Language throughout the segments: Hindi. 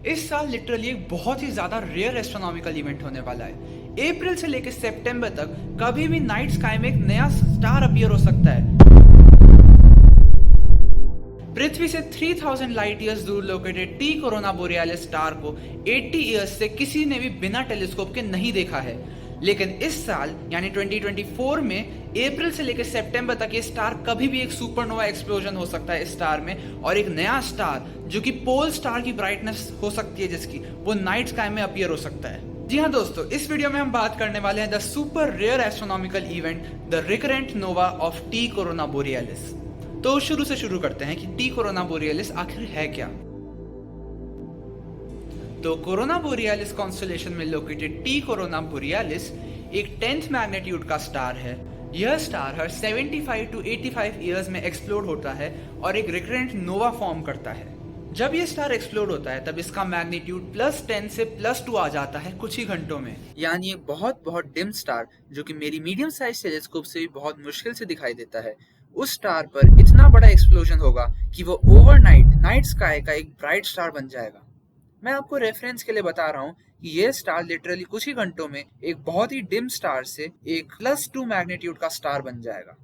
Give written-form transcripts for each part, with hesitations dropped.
इस साल लिटरली एक बहुत ही ज्यादा रेयर एस्ट्रोनॉमिकल इवेंट होने वाला है। अप्रैल से लेकर सितंबर तक कभी भी नाइट स्काई में एक नया स्टार अपीयर हो सकता है। पृथ्वी से 3000 लाइट ईयर्स दूर located T Corona borealis star को 80 ईयर्स से किसी ने भी बिना टेलीस्कोप के नहीं देखा है। लेकिन इस साल यानी 2024 में अप्रैल से लेकर सितंबर तक ये स्टार कभी भी एक सुपरनोवा एक्सप्लोजन हो सकता है इस स्टार में, और एक नया स्टार जो कि पोल स्टार की ब्राइटनेस हो सकती है जिसकी वो नाइट स्काई में अपीयर हो सकता है। जी हाँ दोस्तों, इस वीडियो में हम बात करने वाले हैं the super rare astronomical event the recurrent nova of T Corona Borealis. तो शुरू से शुरू करते हैं कि टी कोरोना बोरियालिस आखिर है क्या। तो कोरोना बोरियालिस कॉन्स्टेलेशन में लोकेटेड टी कोरोना बोरियालिस एक 10th मैग्नीट्यूड का स्टार है। यह स्टार हर 75 टू 85 इयर्स में एक्सप्लोड होता है और एक रिकरेंट नोवा फॉर्म करता है। जब यह स्टार एक्सप्लोड होता है तब इसका मैग्नीट्यूड +10 से +2 आ जाता है कुछ ही घंटों में। यानी एक बहुत बहुत डिम स्टार जो कि मेरी मीडियम साइज टेलीस्कोप से भी बहुत मुश्किल से दिखाई देता है, उस स्टार पर इतना बड़ा एक्सप्लोजन होगा कि वो ओवरनाइट नाइट स्काई का एक ब्राइट स्टार बन जाएगा। मैं आपको रेफरेंस के लिए बता रहा हूँ कि ये स्टार लिटरली कुछ ही घंटों में एक बहुत ही डिम स्टार से एक +2 मैग्नीट्यूड का स्टार बन जाएगा।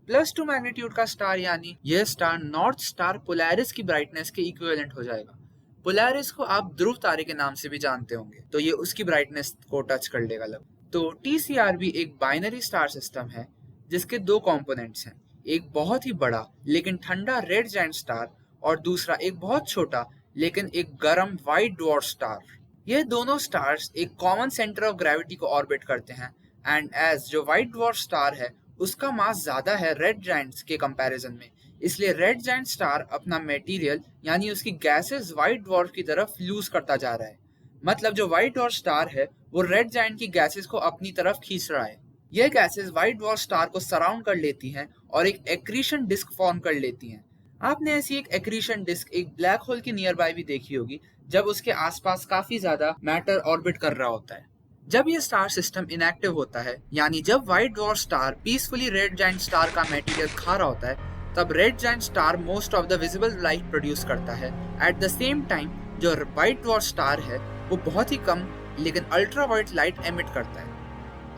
+2 मैग्नीट्यूड का स्टार यानी यह स्टार नॉर्थ स्टार पोलैरिस की ब्राइटनेस के इक्विवेलेंट हो जाएगा। पोलैरिस को आप ध्रुव तारे के नाम से भी जानते होंगे, तो ये उसकी ब्राइटनेस को टच कर लेगा लगभग। तो TCRB एक बाइनरी स्टार सिस्टम है जिसके दो कंपोनेंट्स हैं, एक बहुत ही बड़ा लेकिन ठंडा रेड जायंट स्टार और दूसरा एक बहुत छोटा लेकिन एक गर्म व्हाइट ड्वार्फ स्टार। ये दोनों स्टार्स एक कॉमन सेंटर ऑफ ग्रेविटी को ऑर्बिट करते हैं, एंड एज जो व्हाइट ड्वार्फ स्टार है उसका मास ज्यादा है रेड जायंट्स के कंपैरिजन में, इसलिए रेड जायंट स्टार अपना मटेरियल यानी उसकी गैसेस व्हाइट ड्वार्फ की तरफ लूज करता जा रहा है। मतलब जो व्हाइट ड्वार्फ स्टार है वो रेड जायंट की गैसेस को अपनी तरफ खींच रहा है। यह गैसेस व्हाइट ड्वार्फ स्टार को सराउंड कर लेती हैं और एक एक्रीशन डिस्क फॉर्म कर लेती हैं। आपने ऐसी एक एक्रीशन डिस्क एक ब्लैक होल की नियर बाय भी देखी होगी, जब उसके आसपास काफी ज्यादा मैटर ऑर्बिट कर रहा होता है। जब ये स्टार सिस्टम इनएक्टिव होता है, यानी जब white dwarf star peacefully red giant star का मटेरियल खा रहा होता है, तब red giant star most of the visible light produce करता है। एट द सेम टाइम जो व्हाइट ड्वार्फ स्टार है वो बहुत ही कम लेकिन अल्ट्रा वाइट लाइट एमिट करता है।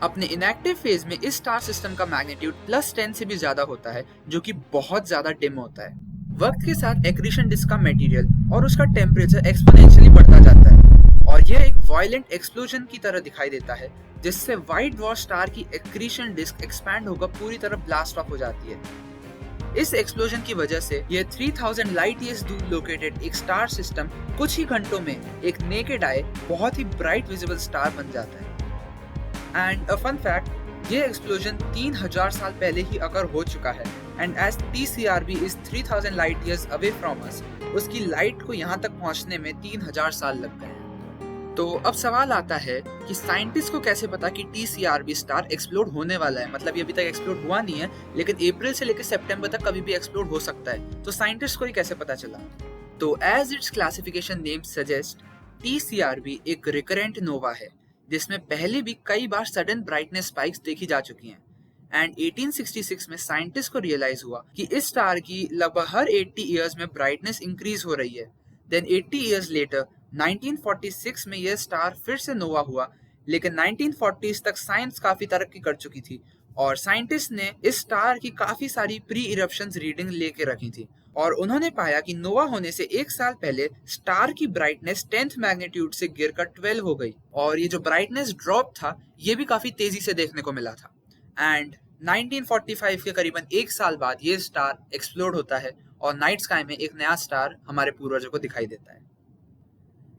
अपने इनएक्टिव फेज में इस स्टार सिस्टम का मैग्नीट्यूड +10 से भी ज्यादा होता है, जो कि बहुत ज्यादा डिम होता है। वक्त के साथ एक्रीशन डिस्क का मटेरियल और उसका टेम्परेचर एक्सपोनेंशियली बढ़ता जाता है और यह एक वायलेंट एक्सप्लोजन की तरह दिखाई देता है, जिससे व्हाइट ड्वार्फ स्टार की एक्रीशन डिस्क एक्सपैंड होकर पूरी तरह ब्लास्ट ऑफ हो जाती है। इस एक्सप्लोजन की वजह से यह 3000 लाइट ईयर्स दूर लोकेटेड एक स्टार सिस्टम कुछ ही घंटों में एक नेकेड आई बहुत ही ब्राइट विजिबल स्टार बन जाता है। एंड अ फन फैक्ट, ये एक्सप्लोजन 3000 साल पहले ही अगर हो चुका है, and as TCRB is 3000 light years away from us, उसकी लाइट को यहाँ तक पहुँचने में 3000 साल लग गए हैं। तो अब सवाल आता है कि साइंटिस्ट को कैसे पता कि TCRB स्टार एक्सप्लोड होने वाला है। मतलब ये अभी तक एक्सप्लोड हुआ नहीं है, लेकिन अप्रैल से लेकर सितंबर तक कभी भी एक्सप्लोड हो सकता है, तो साइंटिस्ट को ही कैसे पता चला। तो as its classification name suggest, TCRB एक रिकरेंट नोवा है जिसमें पहले भी कई बार सडन ब्राइटनेस स्पाइक्स देखी जा चुकी हैं। एंड 1866 में साइंटिस्ट को रियलाइज हुआ कि इस स्टार की लगभग हर 80 इयर्स में ब्राइटनेस इंक्रीज हो रही है। देन 80 इयर्स लेटर 1946 में यह स्टार फिर से नोवा हुआ, लेकिन 1940s तक साइंस काफी तरक्की कर चुकी थी और साइंटिस्ट ने इस स्टार की काफी सारी प्री इरप्शंस रीडिंग लेके रखी थी और उन्होंने पाया कि नोवा होने से एक साल पहले स्टार की ब्राइटनेस 10th मैग्नीट्यूड से गिरकर 12 हो गई और ये जो ब्राइटनेस ड्रॉप था ये भी काफी तेजी से देखने को मिला था। एंड 1945 के करीबन एक साल बाद ये स्टार एक्सप्लोड होता है और नाइट स्काई में एक नया स्टार हमारे पूर्वजों को दिखाई देता है।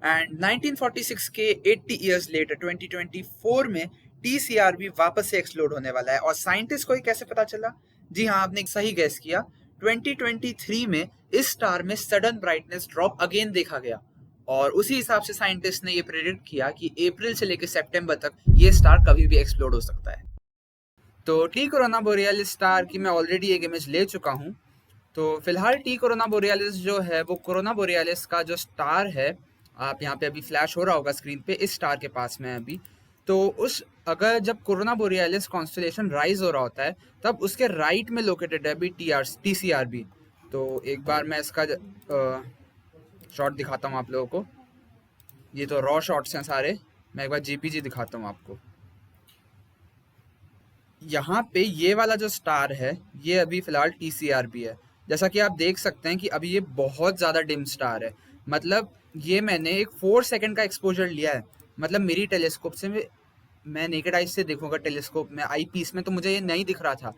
एंड 1946 के 80 इयर्स लेटर 2024 में TCRB वापस से एक्सप्लोड होने वाला है और साइंटिस्ट को ही कैसे पता चला? जी हाँ, आपने सही गैस किया। 2023 में इस स्टार में सडन ब्राइटनेस ड्रॉप अगेन देखा गया और उसी हिसाब से साइंटिस्ट ने ये प्रेडिक्ट किया कि अप्रैल से लेकर सितंबर तक ये स्टार कभी भी एक्सप्लोड हो सकता है। तो टी कोरोना बोरियालिस स्टार की मैं ऑलरेडी एक इमेज ले चुका हूँ। तो फिलहाल टी कोरोना बोरियालिस जो है वो कोरोना बोरियालिस का जो स्टार है, आप यहाँ पे अभी फ्लैश हो रहा होगा स्क्रीन पे, इस स्टार के पास में अभी। तो उस अगर जब कोरोना बोरियालिस कॉन्स्टेलेशन राइज हो रहा होता है तब उसके राइट में लोकेटेड है अभी TCRB। तो एक बार मैं इसका शॉट दिखाता हूँ आप लोगों को। ये तो रॉ शॉट्स हैं सारे। मैं एक बार जीपीजी दिखाता हूँ आपको। यहाँ पे ये वाला जो स्टार है ये अभी फिलहाल TCRB है। जैसा कि आप देख सकते हैं कि अभी ये बहुत ज़्यादा डिम स्टार है। मतलब ये मैंने एक 4 सेकंड का एक्सपोजर लिया है। मतलब मेरी टेलीस्कोप से मैं नेकेड आई से देखूंगा टेलीस्कोप में, आई पीस में, तो मुझे ये नहीं दिख रहा था।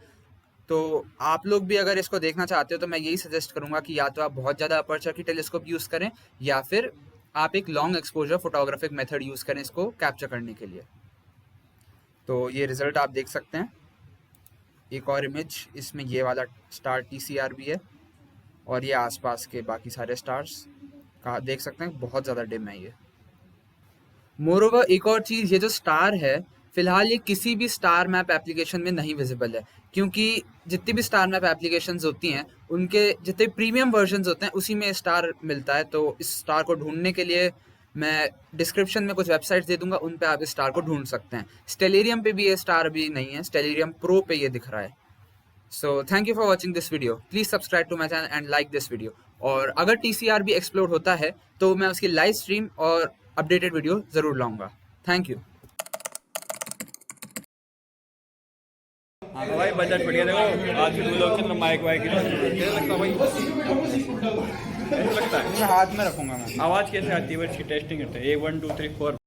तो आप लोग भी अगर इसको देखना चाहते हो तो मैं यही सजेस्ट करूंगा कि या तो आप बहुत ज़्यादा अपर्चर की टेलीस्कोप यूज़ करें या फिर आप एक long exposure photographic method use करें इसको कैप्चर करने के लिए। तो ये रिजल्ट आप देख सकते हैं। एक और इमेज, इसमें ये वाला स्टार TCRB है और ये आसपास के बाकी सारे स्टार्स का देख सकते हैं, बहुत ज़्यादा डिम है ये। मोरोवर एक और चीज़, ये जो स्टार है फिलहाल ये किसी भी स्टार मैप एप्लीकेशन में नहीं विजिबल है, क्योंकि जितनी भी स्टार मैप एप्लीकेशंस होती हैं उनके जितने प्रीमियम वर्जन्स होते हैं उसी में स्टार मिलता है। तो इस स्टार को ढूंढने के लिए मैं डिस्क्रिप्शन में कुछ वेबसाइट्स दे दूंगा, उन पे आप इस स्टार को ढूंढ सकते हैं। स्टेलेरियम पे भी ये स्टार अभी नहीं है, स्टेलेरियम प्रो पे ये दिख रहा है। So thank you for watching this video. Please subscribe to my channel and like this video. और अगर TCRB एक्सप्लोर होता है तो मैं उसकी लाइव स्ट्रीम और अपडेटेड वीडियो ज़रूर लाऊंगा। Thank you. हाँ भाई बजट बढ़िया। देखो आज के लोग चंद्र माइक वाइक की लगता भाई, ऐसा लगता है। हाथ में रखूंगा मैं। आवाज़ कैसे आती है इसकी टेस्टिंग करते हैं। 1 2 3 4